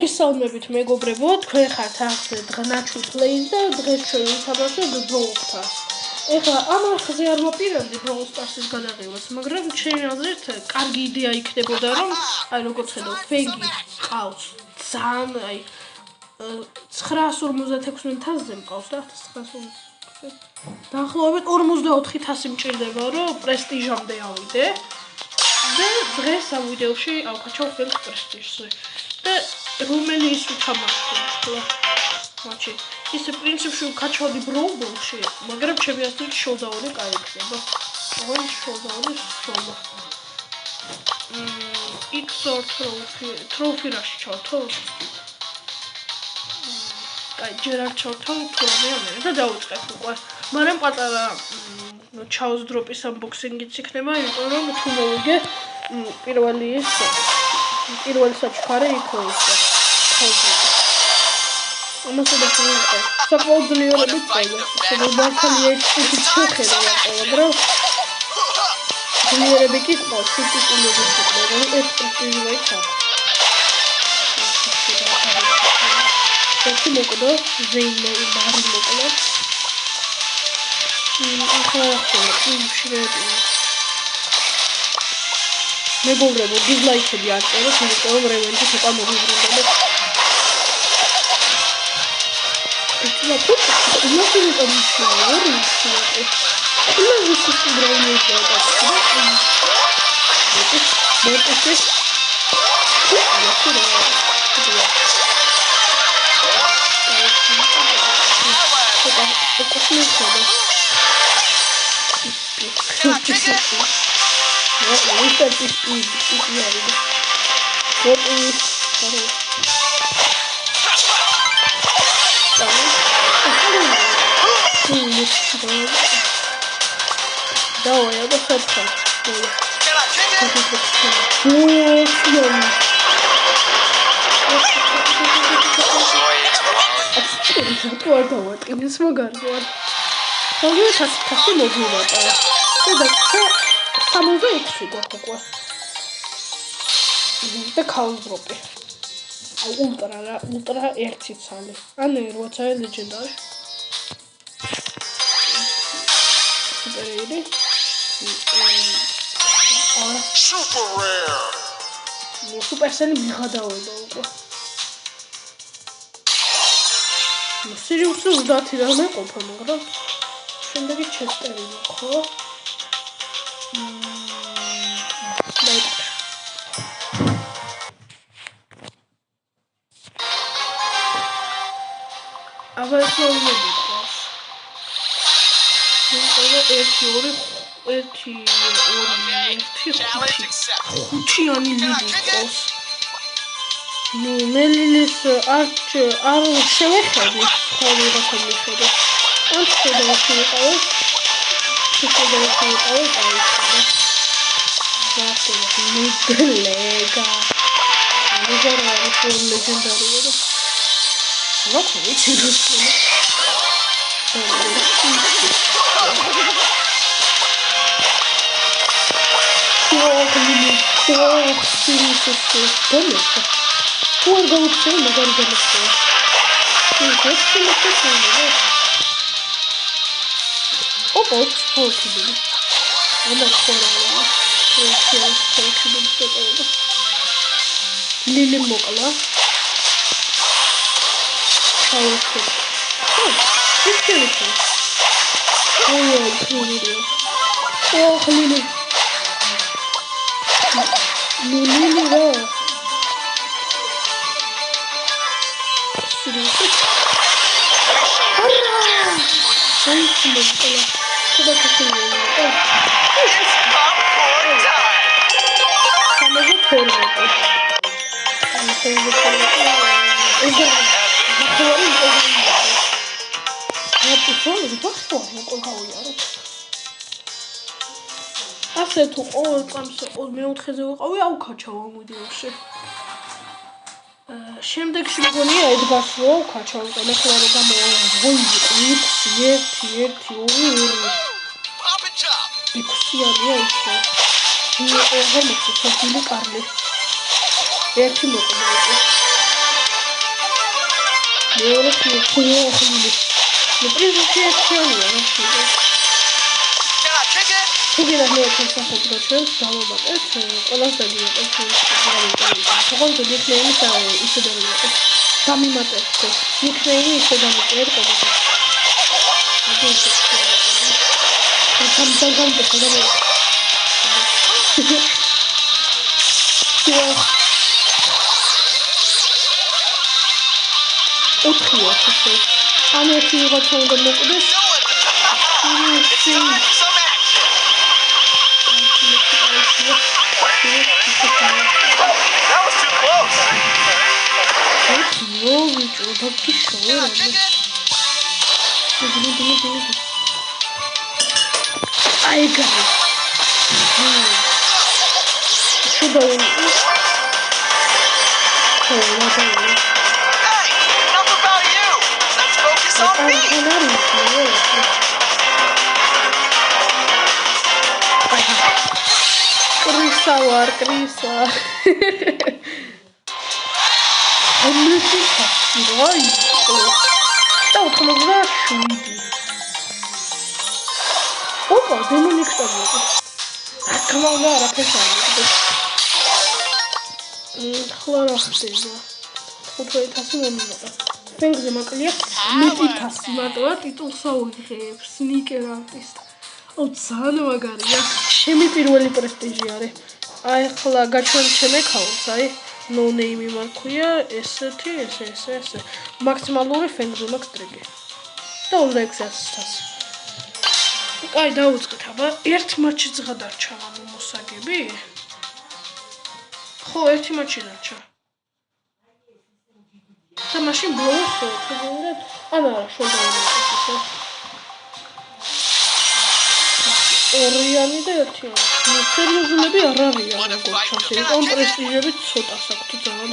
ისალმებით მეგობრებო, თქვენ ხართ ახლა დღნაჩვი პლეის და დღეს ჩვენ ვითამაშოთ Brawl Stars. ეხლა ამ არხზე არ ვაპირებდი Brawl Stars-ის გადაღებას, მაგრამ ჩემი აზრით კარგი იდეა იქნებოდა, რომ აი როგორც ხედავ, ფენგი ყავს ძალიან აი 956.000-ზე მყავს და 956. დაახლოებით 44,000 მჭირდება, რომ პრესტიჟამდე ავიდე. და დღეს ამ ვიდეოში ავკაჩავ ხელს პრესტიჟზე. და რომელი ის ვითამაშო მატჩი. ისე პრინციპში ვკაჩავდი ბროუბოლში, მაგრამ ჩემი აზრით შოუდაუნი კაი იქნება. ოღონდ შოუდაუნი სოლა. XOR ტროფი რაში ჩავთო? კაი, ჯერ არ ჩავთო, თურმე და დავიწყებ უკვე. მაგრამ პატარა ჩაუს დროპის unboxing-იც იქნება, იმიტომ რომ თუ მოვიგე პირველი საჩქარე იქო ისე. ამასო და შეიძლება. საკმაოდ ძლიერებით წაიღო. მართალი ექსპერტი შეხედა რა, ძლიერები კი ყავს, სიტიკულები ყავს, ექსპერტი ვაიქა. ეს მოკდო ზეინე მარი მოკლა. ახლა შეიძლება. მეგობრებო, დიზლაიქები აწეროთ, იმიტომ რომ რევენჯი ცოტა მოგიბრუნდა. It's Давай, я достаточно. Не смогу. Пойдёте совсем убивать. Это самозаикси какой. Это хаус-дропы. Ультра эртицали. А не рваться легендар. Super rare. Supercell მიღადაობა უკვე. სერიოზულად დათი რა მეყოფა, მაგრამ შემდეგი ჩესტერი ხო? აბა ეს მოვლენები ყავს. ხუთიანი ლიდი ყავს. ნუ მელინის არ შევეხედი, ხო ვიღაცა მიხედა. ან შედავში ვიყავ. ლეგა. ლეგენდარია და როქი ვიცი Lili mokla. ასე თუ ყოველ წამს მეოთხეზე ვიყავი, ავკაჩავ ამ ვიდეოში. შემდეგში მგონია ედგას რო ავკაჩავ, ახლა რა გამოვა 6-1-2-2-6-იანი ისე. მე აღარ მეცოცხლი კარლი. ერთი მოკლა. Tugina nekem saxobda ჩვენს დავამატეთ ყველას დაგიატეთ თქოს დიქნეიმის ისე დავიმატეთ დამიმატეთ დიქნეიმი ისე დამიმატეთ ყველას ოთხია ესე ან ერთი ვიღაცა უნდა მოკვდეს That was too close. I got it. Hey, enough about you. Let's focus on me. Крисавар. Ой. Что там было? Опа, демоник собой. Акмалара писали. Хлорохтеза. Утвои тасумонида. Фенგზე მაკლია მეტი თასმატვა ტიტულს აუღებს სნიკერ არტისტ. ძალიან მაგარია. ჩემი პირველი პრესტიჟი არის. აი ხლა გაჩვენ ჩემ ეკაუნტს, აი no name მარქვია ესეთი ესე. მაქსიმალური ფენგზე მაქვს ტრიგი. და 2600. აი დაუწყეთ აბა ერთ მატჩიც გადარჩა ანუ მოსაგები. ხო, ერთი მატჩი დარჩა. და მაშინ ბლოუს შევხედავთ. არა, შევხედავთ. ორიანი და ერთიანი. სერიოზულები არ არიან როგორც ჩანს. ამ პრესტიჟებით ცოტა საქმე ძალიან.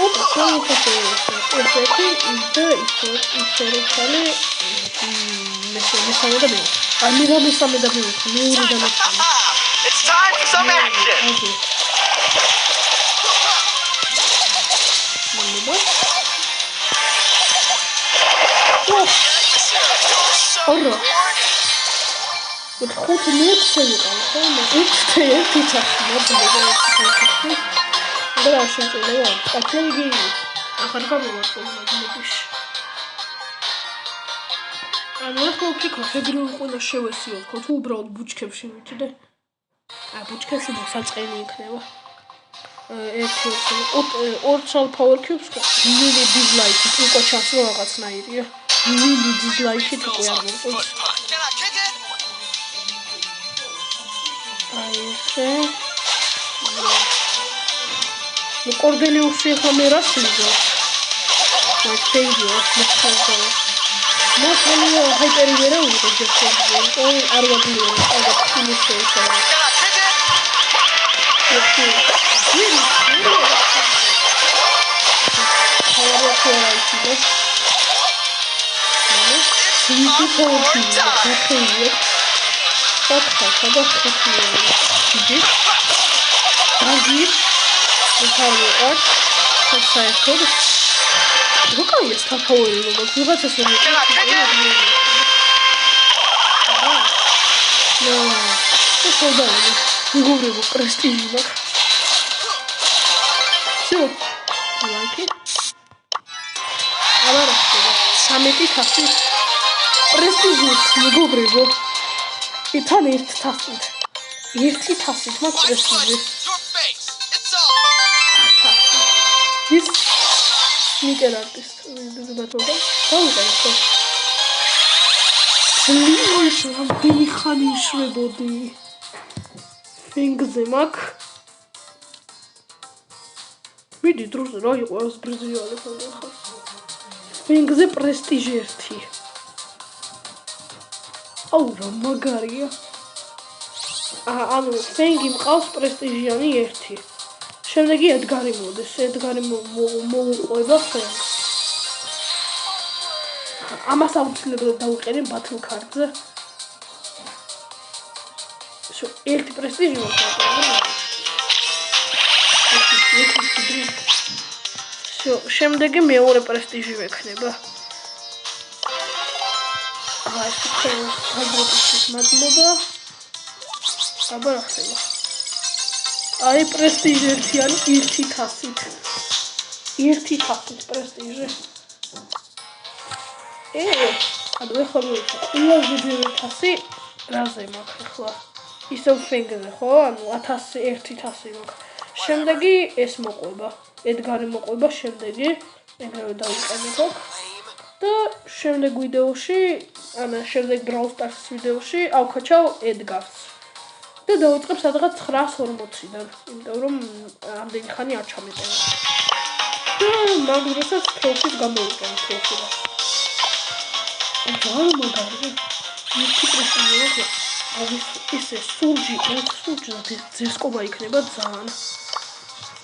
ოპა, ეს ისტორიკალი მესამე და მეორე. აი მესამე და მეორე. It's time for some action. Ora. Wat goed niet zijn dan. Ik steek dit af. Maar dat is het wel. Ik denk die. Ik ga het wel doen. ანუ ახლა ვფიქრობ, ფედერალური ყველა შევესიოთ, ხო თუ უბრალოდ ბუჩქებში ვიჭიდე. ბუჩქებში მოსაწყენი იქნება. ერთი ორ power cubes really dislike it. უკვე ჩანს რომ რაღაცნაირია. really dislike it უკვე არ მოწონს. აი ესე. ნუ კორდელიუსი ახლა მე რას ვიზო? აი ფეიდიო, მოხდება. Можно хайпери вера уже держать. Он арвадлио, это финишируется. Какая есть такое? Вот выводится с ними. Это да, не говорю, престижно. Все, лайки. А ладно, самети таси. Престижно, не говорю. И там есть таси. Есть таси, мак престижно. Есть. Sneaker artist. This is better. How Слышь, вам переханишь работы. Фингзе мак. Види, друзья, я вас брызгали. Фингзе престижерти. Аура магария. ანუ ფენგი მყავს პრესტიჟიანი ერთი. შემდეგი ედგარი მოდის. ედგარი მოუყვება ფენგს. ამას აუცილებლად დავუყენებ ბათლ ქარდზე. ერთი პრესტიჟი მოხდა. შემდეგი მეორე პრესტიჟი ვექნება. ეს ხალხის მადლობა. აბა რა ხდება? აი პრესტიჟი ერთიანი 1000-ით. 1000-ით პრესტიჟი. ანუ ეხლა მოვიდა. ყველაზე ძვირი 1000 რაზე მაქვს ახლა? ისევ ფენგზე ხო? ანუ 1000 მაქვს. შემდეგი ეს მოყვება. ედგარი მოყვება შემდეგი. ეგრევე დავიყენებ აქ. და შემდეგ ვიდეოში, ანუ შემდეგ Brawl Stars ვიდეოში ავქაჩავ ედგარს. და დავიწყებ სადღაც 940-დან, იმიტომ რომ ამდენი ხანი არ ჩამეყენა. და მაგდროსაც ტროფის გამოვიყენე ტროფიას. ძალიან მაგარია. ერთი პრესტიჟი აქვს. ისე სურჯი ძესკობა იქნება ძალიან.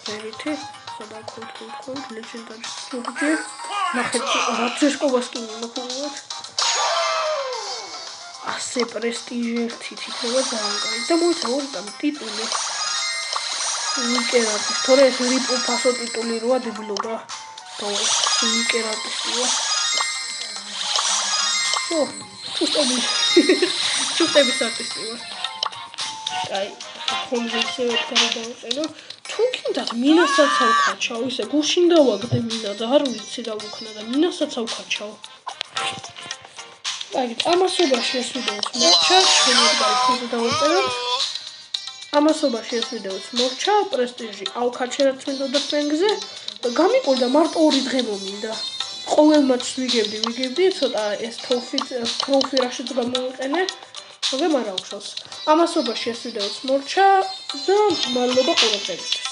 მერითი სადაკუთქო ლეგენდარი სურჯი. ნახეთ რა ძესკობას კი მოგულოთ. 100 პრესტიჟი ერთით იქნება ძალიან კაი. და მოიცა ორი ტიტული. ვიკერატის, თორე ეს რიპოფასო ტიტული როა დებლობა. და ვიკერატისია. ჩუტების არტისტი ვარ. აი, ხოლმე ისე ვეთქარი დავწერო. თუ კიდათ მინასაც ავქაჩავ, ისე გუშინ დავაგდე მინა და არ ვიცი რა ვქნა და მინასაც ავქაჩავ. აი, ამასობაში ეს ვიდეოც მოვჩა, შემდგარი ფото დავწეროთ. ამასობაში ეს ვიდეოც მოვჩა, პრესტიჟი ავქაჩერაც მინდოდა ფენგზე და გამიკვირდა მარტო 2 დღე მომინდა. ყოველ მატჩს ვიგებდი, ცოტა ეს ტროფი რაშიც გამოვიყენე. მაგრამ არ აუშავს. ამასობაში ეს ვიდეოც მოვჩა და მადლობა ყურებისთვის.